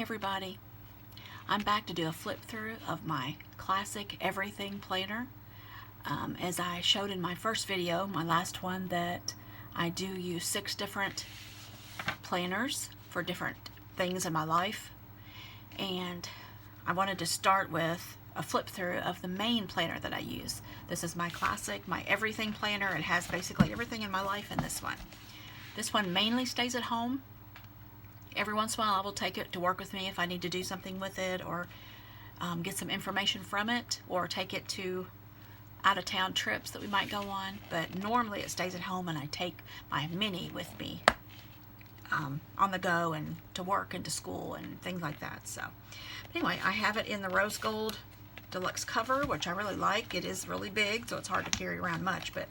everybody. I'm back to do a flip through of my classic everything planner. As I showed in my first video, my last one, that I do use 6 different planners for different things in my life, and I wanted to start with a flip through of the main planner that I use. This is my classic, my everything planner. It has basically everything in my life in this one. This one mainly stays at home. Every once in a while I will take it to work with me if I need to do something with it, or get some information from it, or take it to out-of-town trips that we might go on. But normally it stays at home, and I take my mini with me on the go and to work and to school and things like that. So anyway, I have it in the rose gold deluxe cover, which I really like. It is really big, so it's hard to carry around much, but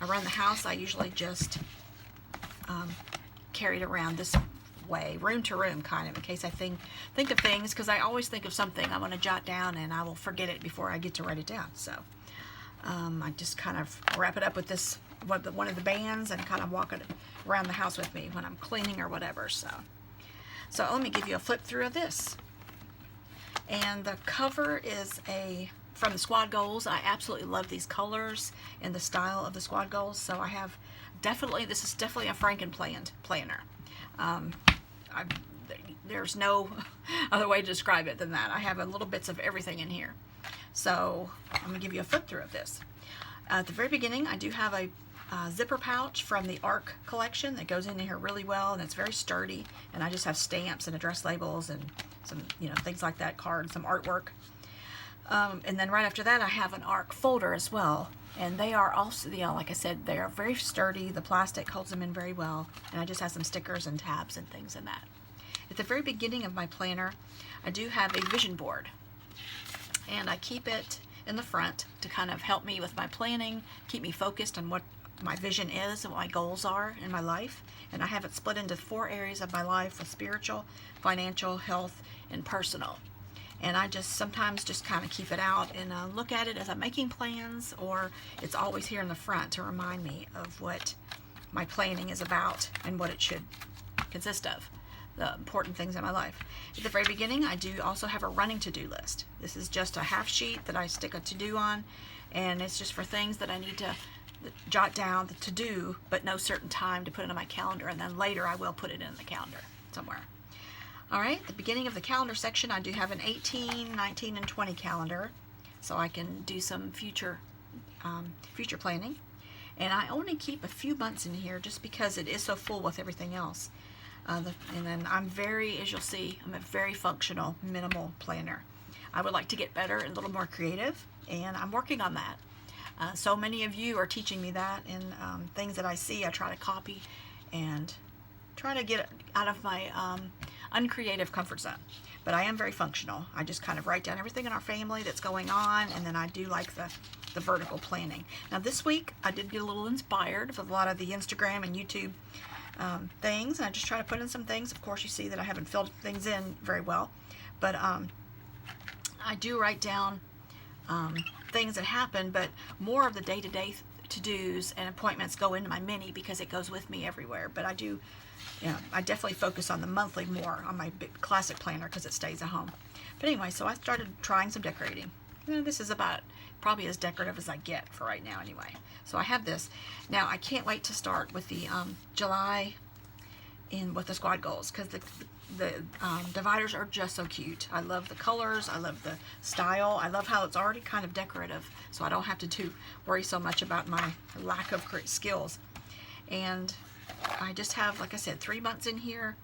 around the house I usually just carry it around this way, room to room, kind of, in case I think of things, because I always think of something I want to jot down and I will forget it before I get to write it down. So I just kind of wrap it up with this one of the bands and kind of walk it around the house with me when I'm cleaning or whatever. So let me give you a flip through of this. And the cover is from the Squad Goals. I absolutely love these colors and the style of the Squad Goals. So I have this is definitely a Franken planner. There's no other way to describe it than that. I have a little bits of everything in here. So I'm going to give you a flip through of this. At the very beginning, I do have a zipper pouch from the ARC collection that goes in here really well, and it's very sturdy, and I just have stamps and address labels and some things like that, cards, some artwork. And then right after that I have an ARC folder as well, and they are also, like I said, they are very sturdy. The plastic holds them in very well, and I just have some stickers and tabs and things in that. At the very beginning of my planner, I do have a vision board, and I keep it in the front to kind of help me with my planning, keep me focused on what my vision is and what my goals are in my life. And I have it split into 4 areas of my life: with spiritual, financial, health, and personal. And I just sometimes just kind of keep it out and look at it as I'm making plans, or it's always here in the front to remind me of what my planning is about and what it should consist of, the important things in my life. At the very beginning, I do also have a running to-do list. This is just a half sheet that I stick a to-do on, and it's just for things that I need to jot down the to-do, but no certain time to put it on my calendar, and then later I will put it in the calendar somewhere. Alright, at the beginning of the calendar section, I do have an 18, 19, and 20 calendar, so I can do some future planning. And I only keep a few months in here just because it is so full with everything else. And then I'm as you'll see, I'm a very functional, minimal planner. I would like to get better and a little more creative, and I'm working on that. So many of you are teaching me that, and things that I see I try to copy and try to get out of my uncreative comfort zone. But I am very functional. I just kind of write down everything in our family that's going on, and then I do like the vertical planning. Now this week I did get a little inspired with a lot of the Instagram and YouTube things, and I just try to put in some things. Of course, you see that I haven't filled things in very well, but I do write down things that happen, but more of the day-to-day to-dos and appointments go into my mini because it goes with me everywhere. But I do, I definitely focus on the monthly more on my big classic planner because it stays at home. But anyway, so I started trying some decorating. This is about probably as decorative as I get for right now anyway. So I have this. Now I can't wait to start with the July with the Squad Goals, because the dividers are just so cute. I love the colors, I love the style, I love how it's already kind of decorative, so I don't have to worry so much about my lack of skills. And I just have, like I said, 3 months in here,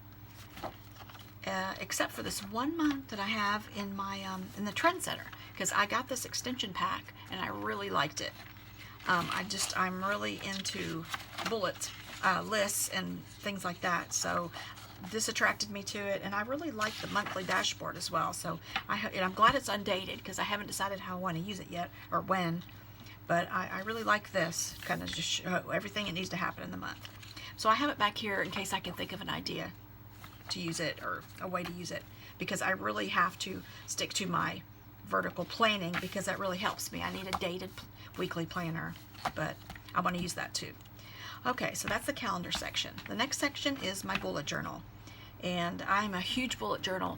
except for this 1 month that I have in my in the Trend Center, because I got this extension pack and I really liked it. I'm really into bullet lists and things like that, so this attracted me to it, and I really like the monthly dashboard as well. So I'm glad it's undated, because I haven't decided how I want to use it yet or when, but I really like this, kind of just show everything that needs to happen in the month. So I have it back here in case I can think of an idea to use it, or a way to use it, because I really have to stick to my vertical planning, because that really helps me. I need a dated weekly planner, but I want to use that too. Okay, so that's the calendar section. The next section is my bullet journal, and I'm a huge bullet journal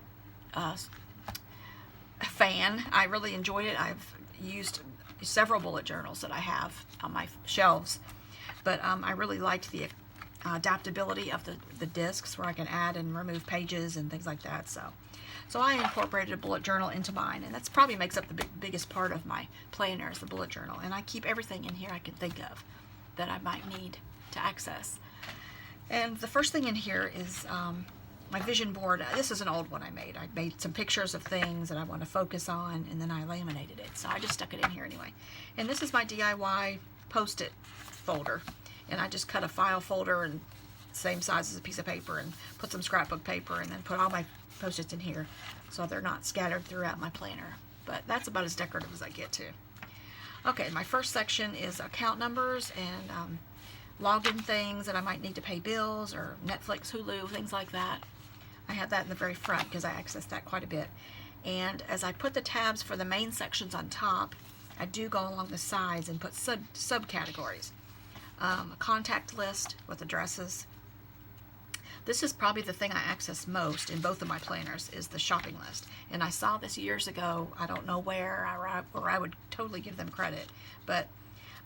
fan. I really enjoyed it. I've used several bullet journals that I have on my shelves, but I really liked the adaptability of the discs where I can add and remove pages and things like that. So I incorporated a bullet journal into mine, and that's probably makes up the biggest part of my planner is the bullet journal. And I keep everything in here I can think of that I might need to access. And the first thing in here is my vision board. This is an old one I made. I made some pictures of things that I want to focus on, and then I laminated it. So I just stuck it in here anyway. And this is my DIY Post-it folder. And I just cut a file folder and same size as a piece of paper and put some scrapbook paper and then put all my Post-its in here so they're not scattered throughout my planner. But that's about as decorative as I get to. Okay, my first section is account numbers and login things that I might need to pay bills or Netflix, Hulu, things like that. I have that in the very front because I access that quite a bit. And as I put the tabs for the main sections on top, I do go along the sides and put subcategories. A contact list with addresses. This is probably the thing I access most in both of my planners is the shopping list. And I saw this years ago. I don't know where, or I would totally give them credit. But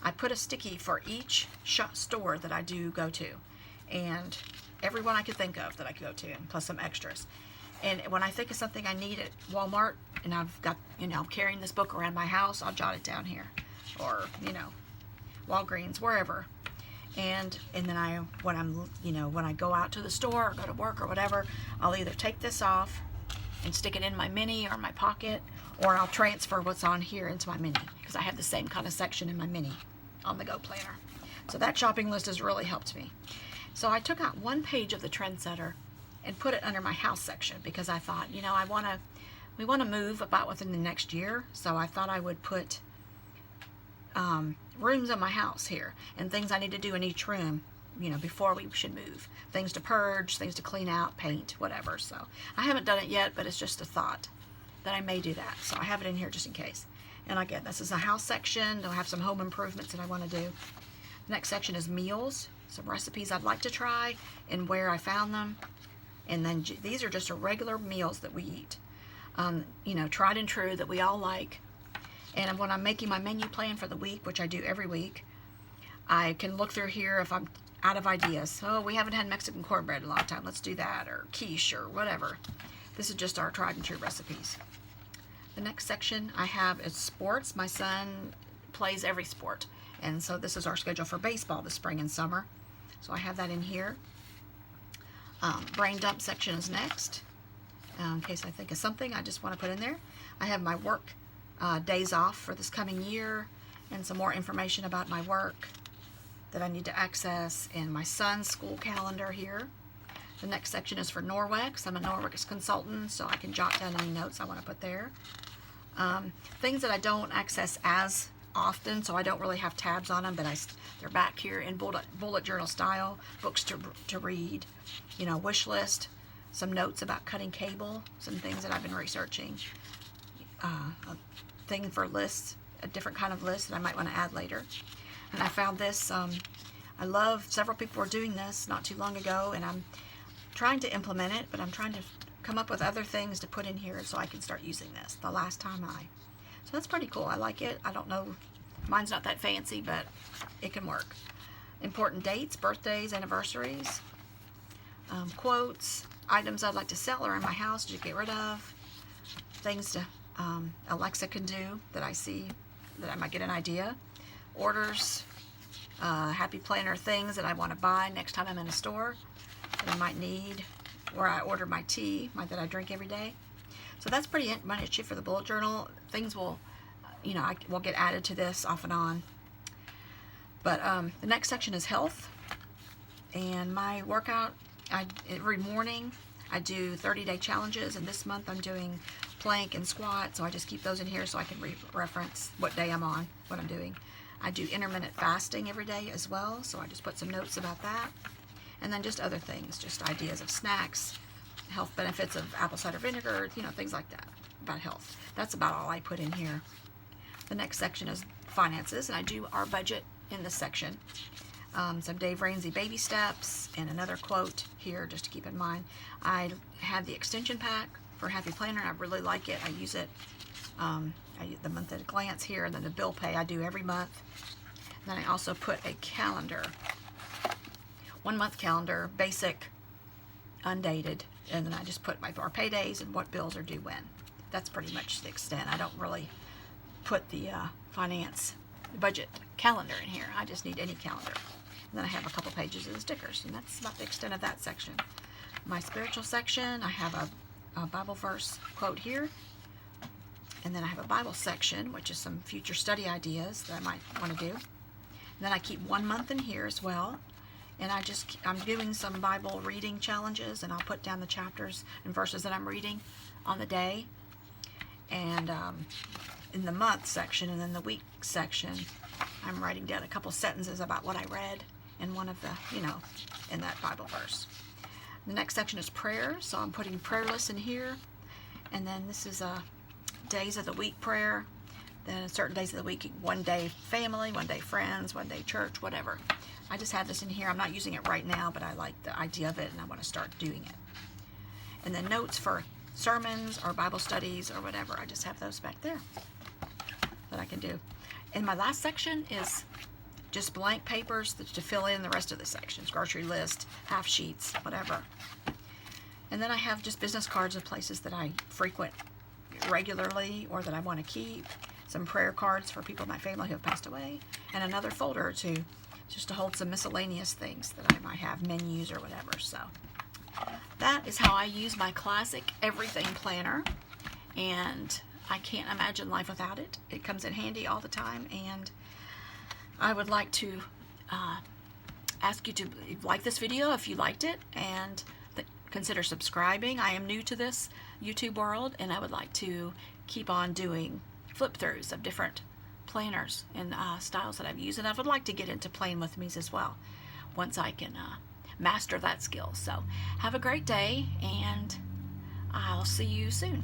I put a sticky for each store that I do go to. And every one I could think of that I could go to, and plus some extras. And when I think of something I need at Walmart, and I've got, I'm carrying this book around my house, I'll jot it down here. Or, Walgreens, wherever. And then when I go out to the store or go to work or whatever, I'll either take this off and stick it in my mini or my pocket, or I'll transfer what's on here into my mini, because I have the same kind of section in my mini on the Go Planner. So that shopping list has really helped me. So I took out one page of the Trendsetter and put it under my house section, because I thought, we want to move about within the next year, so I thought I would put rooms in my house here and things I need to do in each room, before we should move. Things to purge, things to clean out, paint, whatever. So I haven't done it yet, but it's just a thought that I may do that. So I have it in here just in case. And again, this is a house section. I'll have some home improvements that I want to do. The next section is meals, some recipes I'd like to try and where I found them. And then these are just regular meals that we eat. Tried and true that we all like. And when I'm making my menu plan for the week, which I do every week, I can look through here if I'm out of ideas. Oh, we haven't had Mexican cornbread in a long time. Let's do that, or quiche, or whatever. This is just our tried and true recipes. The next section I have is sports. My son plays every sport. And so this is our schedule for baseball this spring and summer. So I have that in here. Brain dump section is next. In case I think of something I just want to put in there. I have my work days off for this coming year, and some more information about my work that I need to access, and my son's school calendar here. The next section is for Norwex. I'm a Norwex consultant, so I can jot down any notes I want to put there. Things that I don't access as often, so I don't really have tabs on them, but they're back here in bullet journal style. Books to read, wish list, some notes about cutting cable, some things that I've been researching. A thing for lists, a different kind of list that I might want to add later. And I found this, I love, several people were doing this not too long ago, and I'm trying to implement it, but I'm trying to come up with other things to put in here so I can start using this. The last time So that's pretty cool. I like it. I don't know, mine's not that fancy, but it can work. Important dates, birthdays, anniversaries, quotes, items I'd like to sell or in my house to get rid of, things to Alexa can do that I see that I might get an idea, orders, happy planner things that I want to buy next time I'm in a store that I might need, where I order my tea that I drink every day. So that's pretty much it for the bullet journal. Things will, I will get added to this off and on. But the next section is health, and my workout. Every morning I do 30-day challenges, and this month I'm doing plank and squat, so I just keep those in here so I can reference what day I'm on, what I'm doing. I do intermittent fasting every day as well, so I just put some notes about that. And then just other things, just ideas of snacks, health benefits of apple cider vinegar, things like that about health. That's about all I put in here. The next section is finances, and I do our budget in this section. Some Dave Ramsey baby steps, and another quote here just to keep in mind. I have the extension pack for Happy Planner. I really like it. I use it, the month at a glance here, and then the bill pay I do every month. And then I also put a calendar, 1 month calendar, basic, undated, and then I just put our paydays and what bills are due when. That's pretty much the extent. I don't really put the finance budget calendar in here. I just need any calendar. And then I have a couple pages of the stickers, and that's about the extent of that section. My spiritual section, I have a Bible verse quote here, and then I have a Bible section, which is some future study ideas that I might want to do. And then I keep 1 month in here as well, and I'm doing some Bible reading challenges, and I'll put down the chapters and verses that I'm reading on the day, and in the month section, and then the week section, I'm writing down a couple sentences about what I read in one of the, in that Bible verse. The next section is prayer, so I'm putting prayer lists in here, and then this is a days of the week prayer. Then certain days of the week, 1 day family, 1 day friends, 1 day church, whatever. I just have this in here. I'm not using it right now, but I like the idea of it, and I want to start doing it. And then notes for sermons or Bible studies or whatever. I just have those back there that I can do. And my last section is just blank papers to fill in the rest of the sections. Grocery list, half sheets, whatever. And then I have just business cards of places that I frequent regularly or that I want to keep. Some prayer cards for people in my family who have passed away. And another folder or two just to hold some miscellaneous things that I might have, menus or whatever. So that is how I use my classic everything planner. And I can't imagine life without it. It comes in handy all the time, and I would like to ask you to like this video if you liked it, and consider subscribing. I am new to this YouTube world, and I would like to keep on doing flip-throughs of different planners and styles that I've used, and I would like to get into playing with me's as well once I can master that skill. So have a great day, and I'll see you soon.